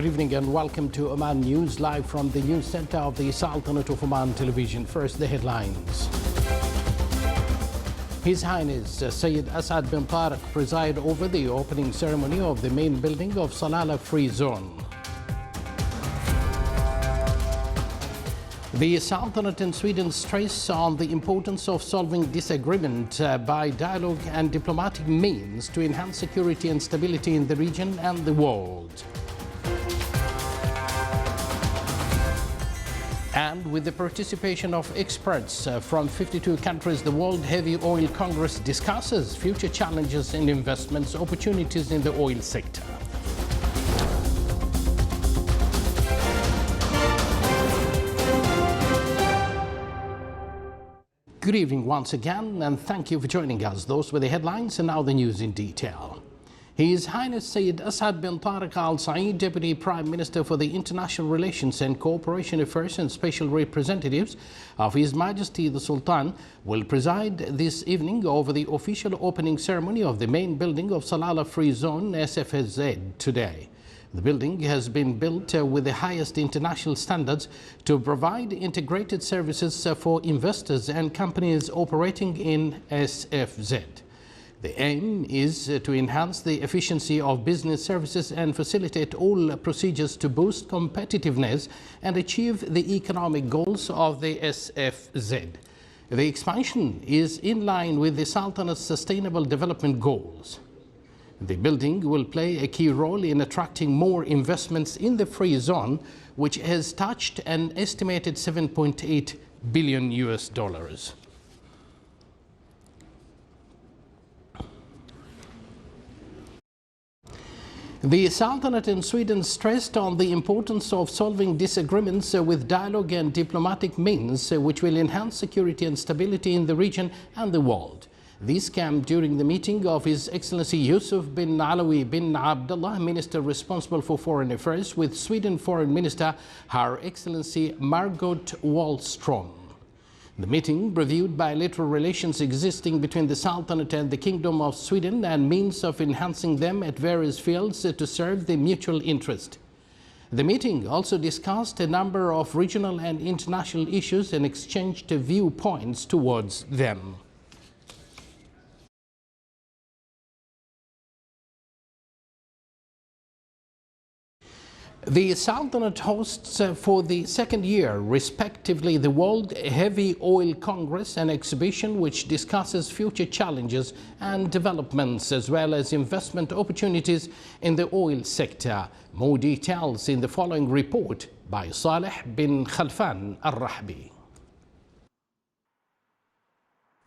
Good evening and welcome to Oman News, live from the news center of the Sultanate of Oman Television. First, the headlines. His Highness Sayyid Asad bin Tariq preside over the opening ceremony of the main building of Salalah Free Zone. The Sultanate in Sweden stress on the importance of solving disagreement by dialogue and diplomatic means to enhance security and stability in the region and the world. And with the participation of experts from 52 countries, the World Heavy Oil Congress discusses future challenges and investments opportunities in the oil sector. Good evening once again, and thank you for joining us. Those were the headlines, and now the news in detail. His Highness Sayyid Asad bin Tariq Al Saeed, Deputy Prime Minister for the International Relations and Cooperation Affairs and Special Representatives of His Majesty the Sultan, will preside this evening over the official opening ceremony of the main building of Salalah Free Zone SFZ today. The building has been built with the highest international standards to provide integrated services for investors and companies operating in SFZ. The aim is to enhance the efficiency of business services and facilitate all procedures to boost competitiveness and achieve the economic goals of the SFZ. The expansion is in line with the Sultanate's sustainable development goals. The building will play a key role in attracting more investments in the free zone, which has touched an estimated $7.8 billion. The Sultanate in Sweden stressed on the importance of solving disagreements with dialogue and diplomatic means, which will enhance security and stability in the region and the world. This came during the meeting of His Excellency Yusuf bin Alawi bin Abdullah, Minister responsible for Foreign Affairs, with Sweden Foreign Minister Her Excellency Margot Wallström. The meeting reviewed bilateral relations existing between the Sultanate and the Kingdom of Sweden and means of enhancing them at various fields to serve the mutual interest. The meeting also discussed a number of regional and international issues and exchanged viewpoints towards them. The Sultanate hosts for the second year, respectively, the World Heavy Oil Congress, an exhibition which discusses future challenges and developments as well as investment opportunities in the oil sector. More details in the following report by Saleh bin Khalfan Al-Rahbi.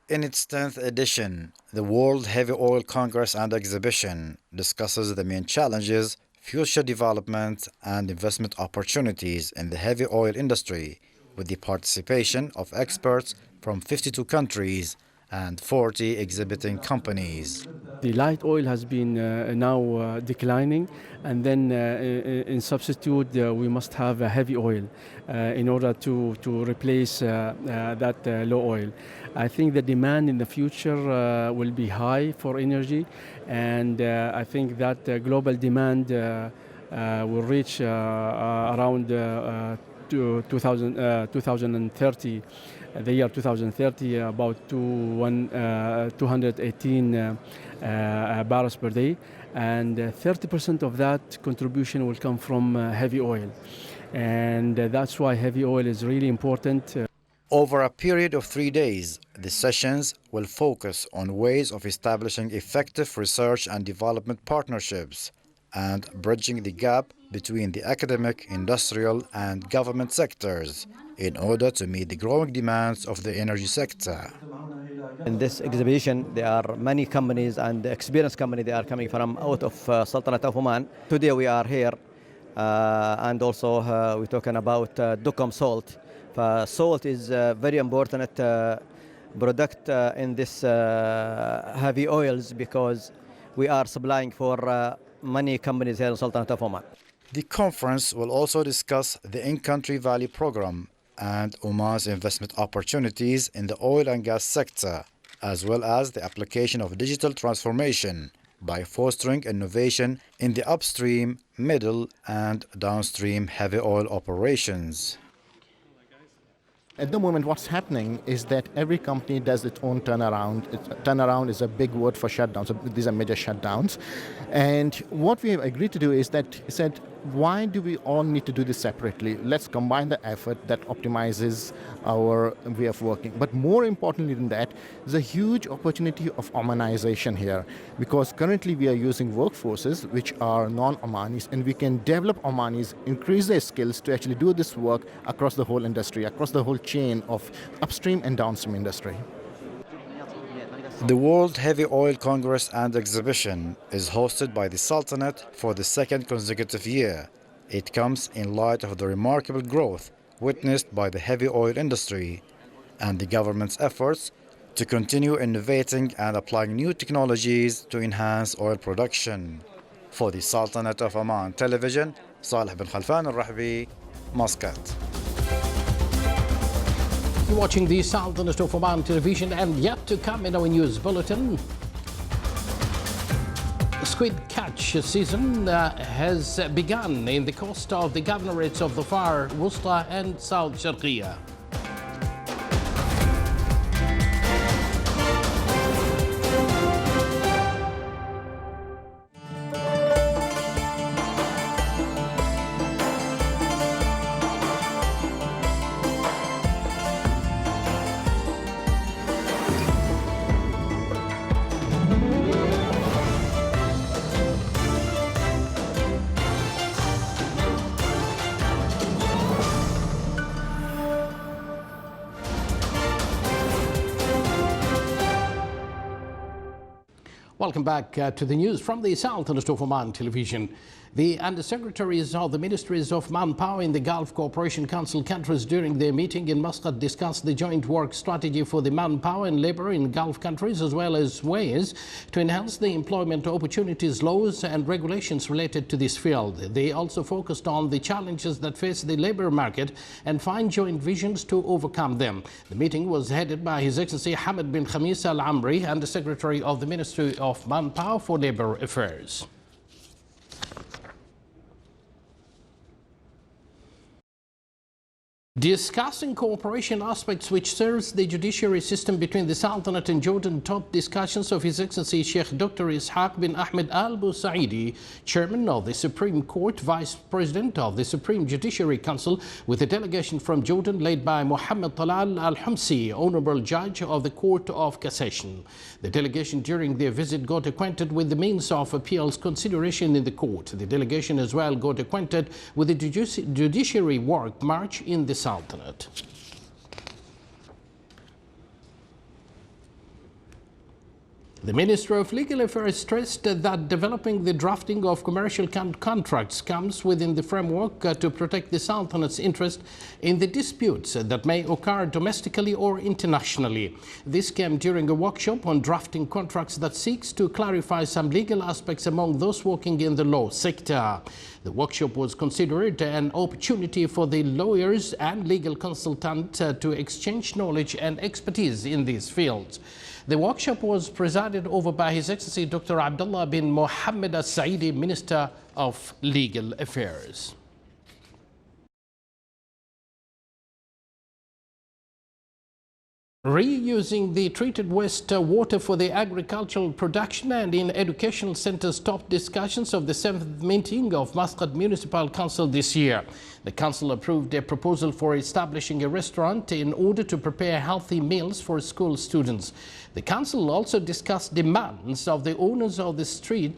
In its 10th edition, the World Heavy Oil Congress and Exhibition discusses the main challenges, future development and investment opportunities in the heavy oil industry, with the participation of experts from 52 countries and 40 exhibiting companies. The light oil has been now declining, and then in substitute we must have a heavy oil in order to replace that low oil. I think the demand in the future will be high for energy, and I think that global demand will reach around 2030. The year 2030, about 218 barrels per day, and 30% of that contribution will come from heavy oil, and that's why heavy oil is really important. Over a period of 3 days, the sessions will focus on ways of establishing effective research and development partnerships and bridging the gap between the academic, industrial, and government sectors in order to meet the growing demands of the energy sector. In this exhibition, there are many companies and experienced companies that are coming from out of Sultanate of Oman. Today we are here, and also we're talking about Duqm salt. Salt is a very important product in this heavy oils because we are supplying for many companies here in Sultanate of Oman. The conference will also discuss the In-Country Valley Program and Oman's investment opportunities in the oil and gas sector, as well as the application of digital transformation by fostering innovation in the upstream, middle, and downstream heavy oil operations. At the moment, what's happening is that every company does its own turnaround. Turnaround is a big word for shutdowns. So these are major shutdowns. And what we have agreed to do is that said, why do we all need to do this separately? Let's combine the effort that optimizes our way of working. But more importantly than that, there's a huge opportunity of Omanization here, because currently we are using workforces which are non-Omanis, and we can develop Omanis, increase their skills to actually do this work across the whole industry, across the whole chain of upstream and downstream industry. The World Heavy Oil Congress and Exhibition is hosted by the Sultanate for the second consecutive year. It comes in light of the remarkable growth witnessed by the heavy oil industry and the government's efforts to continue innovating and applying new technologies to enhance oil production. For the Sultanate of Oman Television, Saleh bin Khalfan al-Rahbi, Muscat. You're watching the Sultanate of Oman Television, and yet to come in our news bulletin. Squid catch season has begun in the coast of the governorates of the Far Wusta and South Sharqiya. Welcome back to the news from the Sultanate of Oman Television. The Undersecretaries of the Ministries of Manpower in the Gulf Cooperation Council countries during their meeting in Muscat discussed the joint work strategy for the manpower and labor in Gulf countries, as well as ways to enhance the employment opportunities, laws and regulations related to this field. They also focused on the challenges that face the labor market and find joint visions to overcome them. The meeting was headed by His Excellency Hamad bin Khamis Al Amri, Undersecretary of the Ministry of Manpower for Labor Affairs. Discussing cooperation aspects which serves the judiciary system between the Sultanate and Jordan, top discussions of His Excellency Sheikh Dr. Ishaq bin Ahmed Al Busaidi, Chairman of the Supreme Court, Vice President of the Supreme Judiciary Council, with a delegation from Jordan led by Mohammed Talal Al Humsi, Honorable Judge of the Court of Cassation. The delegation during their visit got acquainted with the means of appeals consideration in the court. The delegation as well got acquainted with the judiciary work march in the Sultanate. The Minister of Legal Affairs stressed that developing the drafting of commercial contracts comes within the framework to protect the Sultanate's interest in the disputes that may occur domestically or internationally. This came during a workshop on drafting contracts that seeks to clarify some legal aspects among those working in the law sector. The workshop was considered an opportunity for the lawyers and legal consultants to exchange knowledge and expertise in these fields. The workshop was presided over by His Excellency Dr. Abdullah bin Mohammed Al-Saidi, Minister of Legal Affairs. Reusing the treated wastewater for the agricultural production and in educational centers top discussions of the 7th meeting of Muscat Municipal Council this year. The council approved a proposal for establishing a restaurant in order to prepare healthy meals for school students. The council also discussed demands of the owners of the street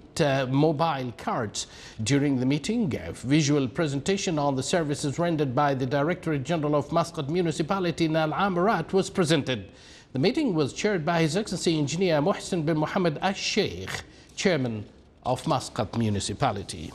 mobile carts. During the meeting, a visual presentation on the services rendered by the Directorate General of Muscat Municipality Nal Amarat was presented. The meeting was chaired by His Excellency Engineer Mohsen bin Mohammed Al-Sheikh, Chairman of Muscat Municipality.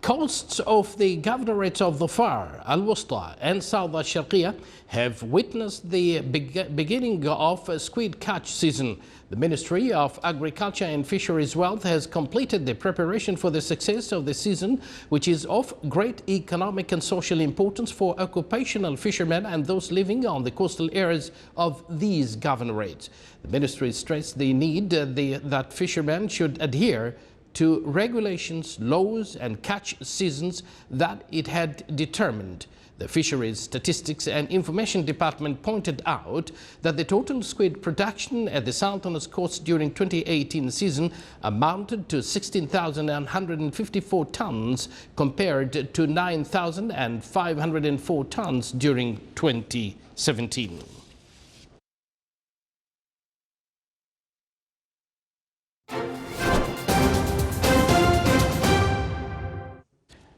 Coasts of the governorates of Dhofar, Al-Wusta and South Al-Sharqiyya have witnessed the beginning of a squid catch season. The Ministry of Agriculture and Fisheries Wealth has completed the preparation for the success of the season, which is of great economic and social importance for occupational fishermen and those living on the coastal areas of these governorates. The Ministry stressed the need that fishermen should adhere to regulations, laws and catch seasons that it had determined. The Fisheries Statistics and Information Department pointed out that the total squid production at the Sultanate coast during 2018 season amounted to 16,154 tons compared to 9,504 tons during 2017.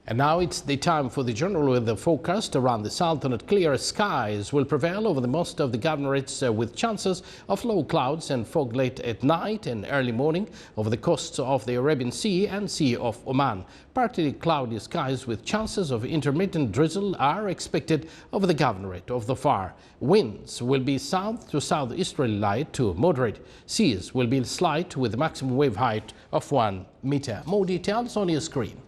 And now it's the time for the general weather forecast. Around the Sultanate, clear skies will prevail over the most of the governorates with chances of low clouds and fog late at night and early morning over the coasts of the Arabian Sea and Sea of Oman. Partly cloudy skies with chances of intermittent drizzle are expected over the governorate of Dhofar. Winds will be south to southeasterly light to moderate. Seas will be slight with a maximum wave height of 1 meter. More details on your screen.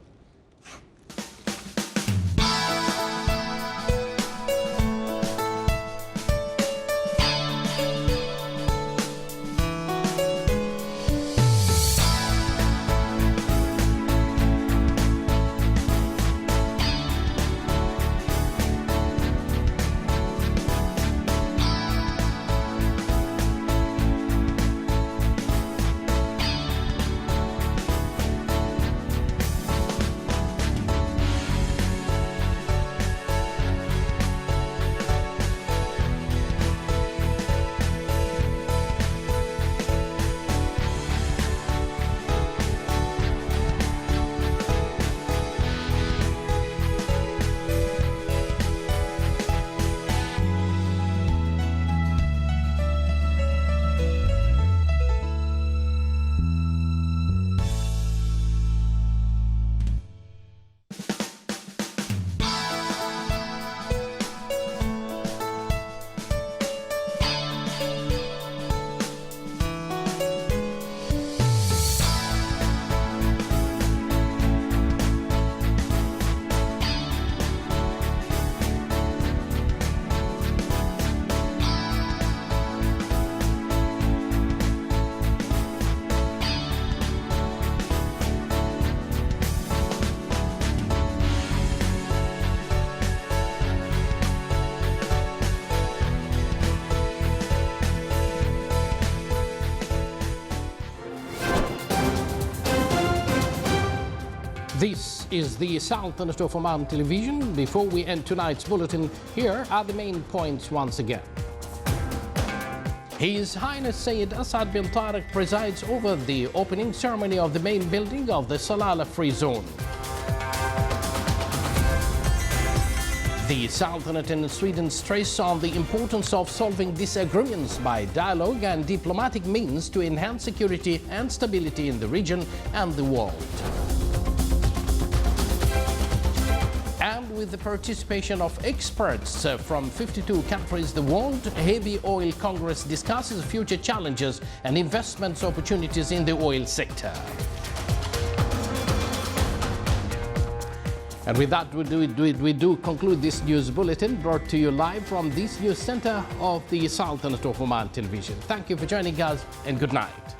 This is the Sultanate of Oman television. Before we end tonight's bulletin, here are the main points once again. His Highness Sayyid Asad bin Tariq presides over the opening ceremony of the main building of the Salalah Free Zone. The Sultanate and Sweden stress on the importance of solving disagreements by dialogue and diplomatic means to enhance security and stability in the region and the world. And with the participation of experts from 52 countries, the World Heavy Oil Congress discusses future challenges and investment opportunities in the oil sector. And with that, we do conclude this news bulletin brought to you live from this news center of the Sultanate of Oman television. Thank you for joining us and good night.